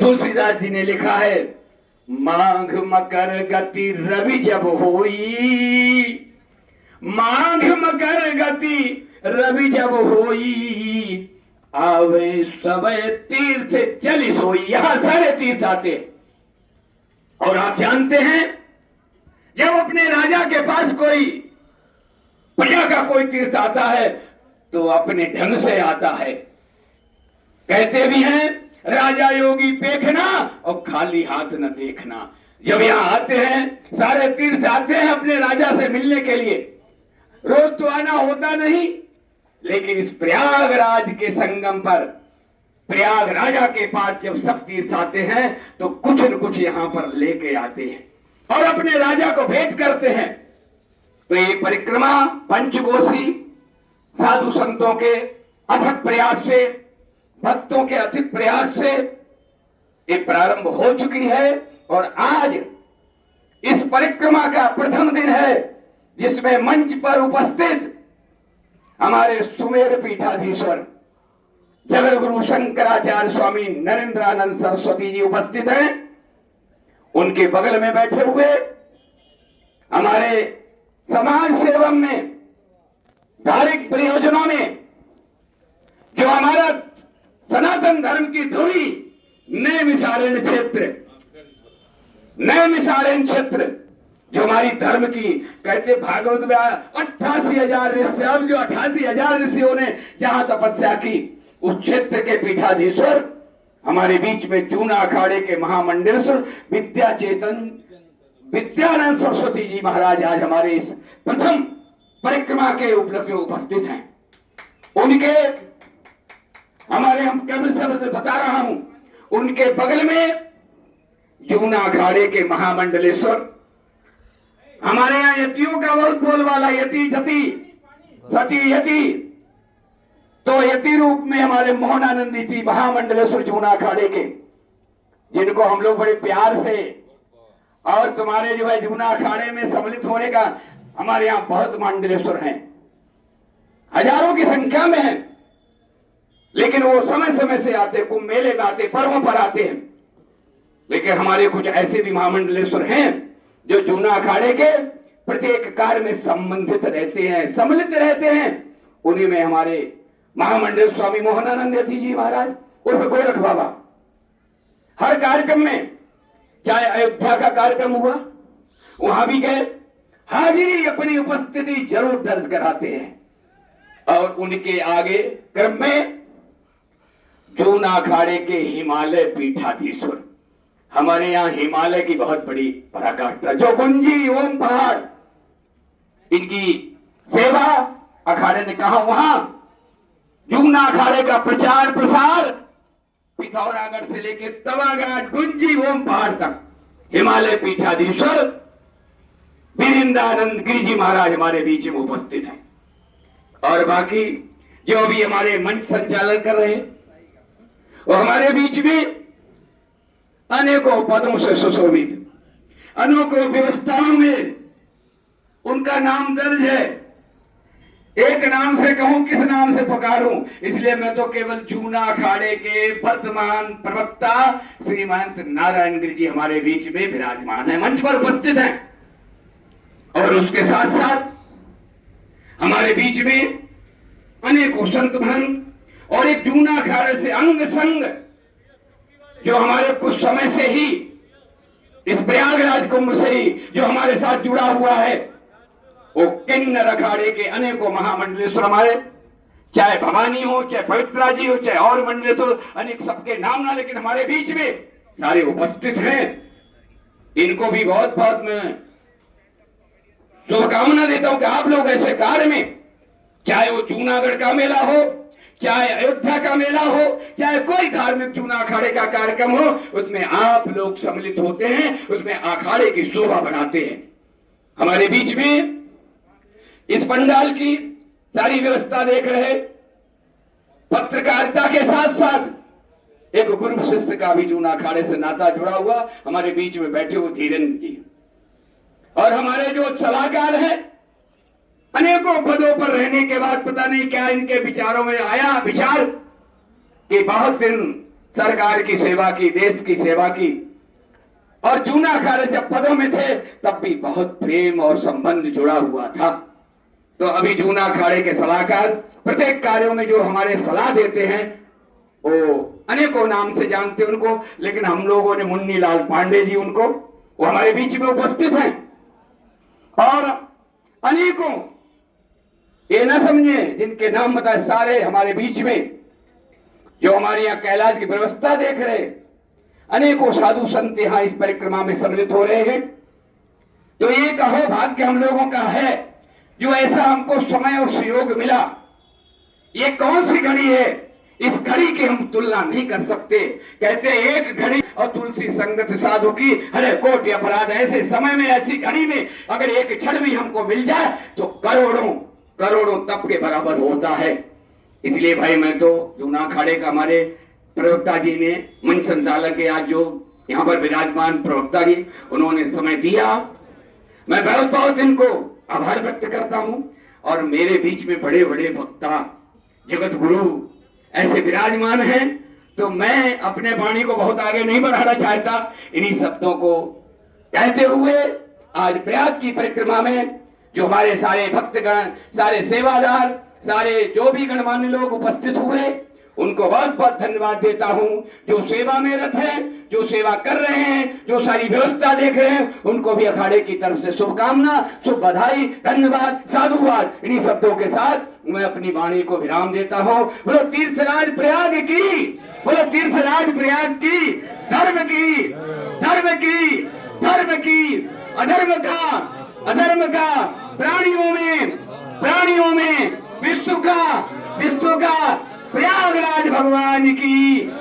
तुलसीदास जी ने लिखा है, माघ मकर गति रवि जब होई, माघ मकर गति रवि जब होई, आवे सबे तीर्थ चली सोई। यहां सारे तीर्थ आते हैं। और आप जानते हैं, जब अपने राजा के पास कोई प्रजा का कोई तीर्थ आता है तो अपने ढंग से आता है। कहते भी हैं, राजा योगी देखना और खाली हाथ न देखना। जब यहां आते हैं, सारे तीर्थ आते हैं अपने राजा से मिलने के लिए। रोज तो आना होता नहीं, लेकिन इस प्रयागराज के संगम पर, प्रयाग राजा के पास जब सब तीर्थ आते हैं तो कुछ न कुछ यहां पर लेके आते हैं और अपने राजा को भेंट करते हैं। तो ये परिक्रमा पंचकोशी साधु संतों के अथक प्रयास से, भक्तों के अथक प्रयास से ये प्रारंभ हो चुकी है। और आज इस परिक्रमा का प्रथम दिन है, जिसमें मंच पर उपस्थित हमारे सुमेर पीठाधीश्वर जगत गुरु शंकराचार्य स्वामी नरेंद्रानंद सरस्वती जी उपस्थित हैं। उनके बगल में बैठे हुए हमारे समाज सेवा में, धार्मिक प्रयोजनों में जो हमारा सनातन धर्म की धुरी नैमिषारण्य क्षेत्र, नैमिषारण्य क्षेत्र जो हमारी धर्म की, कहते भागवत में 88,000 ऋषि, अब जो 88,000 ऋषियों ने जहां तपस्या की, उस क्षेत्र के पीठाधीश्वर हमारे बीच में जूना अखाड़े के महामंडलेश्वर विद्या चेतन विद्यानंद सरस्वती जी महाराज आज हमारे इस प्रथम परिक्रमा के उपलक्ष्य में उपस्थित हैं। उनके हमारे, हम केवल शब्द बता रहा हूं, उनके बगल में जूना अखाड़े के महामंडलेश्वर, हमारे यहाँ यतियों का बहुत बोलबाला, यति जति सती यति, तो यति रूप में हमारे मोहनानंदी जी महामंडलेश्वर जूना अखाड़े के, जिनको हम लोग बड़े प्यार से, और तुम्हारे जो है जूना अखाड़े में सम्मिलित होने का हमारे यहाँ बहुत मंडलेश्वर हैं, हजारों की संख्या में हैं। लेकिन वो समय समय से आते, कुंभ मेले में आते, पर्वों पर आते हैं। लेकिन हमारे कुछ ऐसे भी महामंडलेश्वर हैं जो जूना अखाड़े के प्रत्येक कार्य में संबंधित रहते हैं, सम्मिलित रहते हैं। उन्हीं में हमारे महामंडल स्वामी मोहनानंद जी महाराज उर्फ गोरख बाबा, हर कार्यक्रम में, चाहे अयोध्या का कार्यक्रम हुआ वहां भी गए, हाजिरी अपनी उपस्थिति जरूर दर्ज कराते हैं। और उनके आगे क्रम में जूना अखाड़े के हिमालय पीठाधीश्वर, हमारे यहाँ हिमालय की बहुत बड़ी पराकाष्ठा, जो गुंजी ओम पहाड़, इनकी सेवा अखाड़े ने कहा, वहां जूना अखाड़े का प्रचार प्रसार पिथौरागढ़ से लेकर तवाघाट, गुंजी ओम पहाड़ तक हिमालय पीठाधीश्वर वीरेंद्रानंद गिरि जी महाराज हमारे बीच में उपस्थित हैं। और बाकी जो भी हमारे मंच संचालन कर रहे हैं, वो हमारे बीच में अनेकों पदों से सुशोभित, अनेकों व्यवस्थाओं में उनका नाम दर्ज है। एक नाम से कहूं, किस नाम से पुकारूं, इसलिए मैं तो केवल जूना अखाड़े के वर्तमान प्रवक्ता श्रीमंत नारायण गिरि जी हमारे बीच में विराजमान है, मंच पर उपस्थित हैं। और उसके साथ साथ हमारे बीच में अनेकों संत भक्त और एक जूना अखाड़े से अंग संग जो हमारे कुछ समय से ही इस प्रयागराज कुंभ से ही जो हमारे साथ जुड़ा हुआ है, वो किन्नर अखाड़े के अनेकों महामंडलेश्वर हमारे, चाहे भवानी हो, चाहे पवित्रा जी हो, चाहे और मंडलेश्वर, अनेक सबके नाम ना, लेकिन हमारे बीच में सारे उपस्थित हैं। इनको भी बहुत बहुत मैं शुभकामना देता हूं कि आप लोग ऐसे कार्य में, चाहे वो जूनागढ़ का मेला हो, चाहे अयोध्या का मेला हो, चाहे कोई धार्मिक जूना अखाड़े का कार्यक्रम हो, उसमें आप लोग सम्मिलित होते हैं, उसमें अखाड़े की शोभा बढ़ाते हैं। हमारे बीच में इस पंडाल की सारी व्यवस्था देख रहे, पत्रकारिता के साथ साथ एक गुरु शिष्य का भी जूना अखाड़े से नाता जुड़ा हुआ हमारे बीच में बैठे हुए धीरेन्द्र जी, और हमारे जो सलाहकार हैं, अनेकों पदों पर रहने के बाद पता नहीं क्या इनके विचारों में आया विचार कि बहुत दिन सरकार की सेवा की, देश की सेवा की। और जूना अखाड़े जब पदों में थे तब भी बहुत प्रेम और संबंध जुड़ा हुआ था। तो अभी जूना अखाड़े के सलाहकार प्रत्येक कार्यों में जो हमारे सलाह देते हैं, वो अनेकों नाम से जानते उनको, लेकिन हम लोगों ने मुन्नी लाल पांडे जी, उनको, वो हमारे बीच में उपस्थित हैं। और अनेकों, ये न समझे जिनके नाम बताए, सारे हमारे बीच में जो हमारे यहाँ कैलाश की व्यवस्था देख रहे, अनेकों साधु संत यहाँ इस परिक्रमा में सम्मिलित हो रहे हैं। तो एक अहो भाग्य हम लोगों का है जो ऐसा हमको समय और सहयोग मिला। ये कौन सी घड़ी है, इस घड़ी की हम तुलना नहीं कर सकते। कहते एक घड़ी और तुलसी संगत साधु की हरे कोटि अपराध। ऐसे समय में, ऐसी घड़ी में अगर एक क्षण भी हमको मिल जाए तो करोड़ों करोड़ों तप के बराबर होता है। इसलिए भाई मैं तो जूना अखाड़े का, हमारे प्रवक्ता जी ने, मंच संचालक के आज जो यहाँ पर विराजमान प्रवक्ता जी, उन्होंने समय दिया, मैं बहुत बहुत इनको आभार व्यक्त करता हूँ। और मेरे बीच में बड़े बड़े वक्ता, जगत गुरु ऐसे विराजमान हैं। तो मैं अपने वाणी को बहुत आगे नहीं बढ़ाना चाहता। इन्हीं शब्दों को कहते हुए आज प्रयाग की परिक्रमा में जो हमारे सारे भक्तगण, सारे सेवादार, सारे जो भी गणमान्य लोग उपस्थित हुए, उनको बहुत बहुत धन्यवाद देता हूं। जो सेवा में रत हैं, जो सेवा कर रहे हैं, जो सारी व्यवस्था देख रहे हैं, उनको भी अखाड़े की तरफ से शुभकामना, शुभ बधाई, धन्यवाद, साधुवाद। इन्हीं शब्दों के साथ मैं अपनी वाणी को विराम देता हूं। बोलो तीर्थराज प्रयाग की, बोलो तीर्थराज प्रयाग की, धर्म की, धर्म की, धर्म की, अधर्म का प्राणियों में विश्व का प्रयागराज भगवान की।